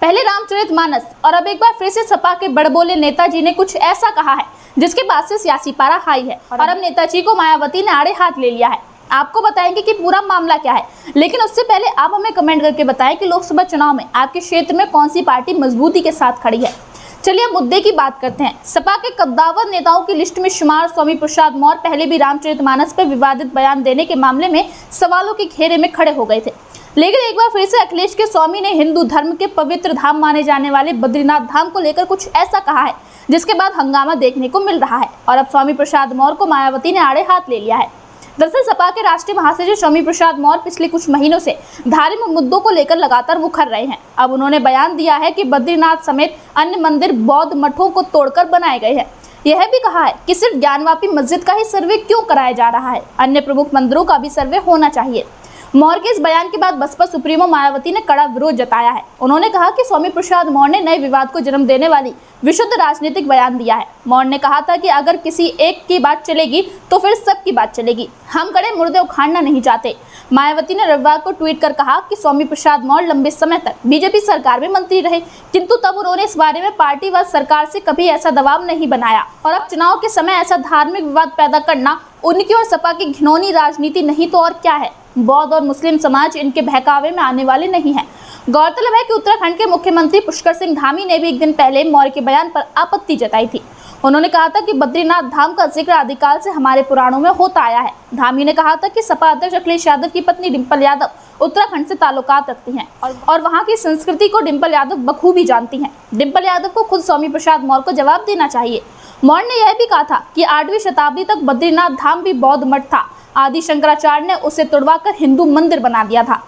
पहले रामचरितमानस और अब एक बार फिर से सपा के बड़बोले नेताजी ने कुछ ऐसा कहा है जिसके बाद से सियासी पारा हाई है और अब नेताजी को मायावती ने आड़े हाथ ले लिया है। आपको बताएंगे कि पूरा मामला क्या है, लेकिन उससे पहले आप हमें कमेंट करके बताएं कि लोकसभा चुनाव में आपके क्षेत्र में कौन सी पार्टी मजबूती के साथ खड़ी है। चलिए अब मुद्दे की बात करते हैं। सपा के कद्दावर नेताओं की लिस्ट में शुमार स्वामी प्रसाद मौर्य पहले भी रामचरितमानस पर विवादित बयान देने के मामले में सवालों के घेरे में खड़े हो गए थे, लेकिन एक बार फिर से अखिलेश के स्वामी ने हिंदू धर्म के पवित्र धाम माने जाने वाले बद्रीनाथ धाम को लेकर कुछ ऐसा कहा है जिसके बाद हंगामा देखने को मिल रहा है और अब स्वामी प्रसाद मौर्य को मायावती ने आड़े हाथ ले लिया है। दरअसल सपा के राष्ट्रीय महासचिव स्वामी प्रसाद मौर्य पिछले कुछ महीनों से धार्मिक मुद्दों को लेकर लगातार मुखर रहे हैं। अब उन्होंने बयान दिया है कि बद्रीनाथ समेत अन्य मंदिर बौद्ध मठों को तोड़कर बनाए गए हैं। यह भी कहा है कि सिर्फ ज्ञानवापी मस्जिद का ही सर्वे क्यों कराया जा रहा है, अन्य प्रमुख मंदिरों का भी सर्वे होना चाहिए। मौर्य के इस बयान के बाद बसपा सुप्रीमो मायावती ने कड़ा विरोध जताया है। उन्होंने कहा कि स्वामी प्रसाद मौर्य ने नए विवाद को जन्म देने वाली विशुद्ध राजनीतिक बयान दिया है। मौर्य ने कहा था कि अगर किसी एक की बात चलेगी तो फिर सबकी बात चलेगी, हम कड़े मुर्दे उखाड़ना नहीं चाहते। मायावती ने रविवार को ट्वीट कर कहा कि स्वामी प्रसाद मौर्य लंबे समय तक बीजेपी सरकार में मंत्री रहे, किंतु तब उन्होंने इस बारे में पार्टी व सरकार से कभी ऐसा दबाव नहीं बनाया और अब चुनाव के समय ऐसा धार्मिक विवाद पैदा करना उनकी और सपा की घिनौनी राजनीति नहीं तो और क्या है। बौद्ध और मुस्लिम समाज इनके बहकावे में आने वाले नहीं हैं। गौरतलब है कि उत्तराखंड के मुख्यमंत्री पुष्कर सिंह धामी ने भी एक दिन पहले मौर्य के बयान पर आपत्ति जताई थी। उन्होंने कहा था कि बद्रीनाथ धाम का जिक्र आदिकाल से हमारे पुराणों में होता आया है। धामी ने कहा था कि सपा अध्यक्ष अखिलेश यादव की पत्नी डिंपल यादव उत्तराखंड से ताल्लुकात रखती हैं और वहां की संस्कृति को डिंपल यादव बखूबी जानती हैं। डिंपल यादव को खुद स्वामी प्रसाद मौर्य को जवाब देना चाहिए। मौर्य ने यह भी कहा था कि 8वीं शताब्दी तक बद्रीनाथ धाम भी बौद्ध मठ था। आदि शंकराचार्य ने उसे तुड़वाकर हिंदू मंदिर बना दिया था।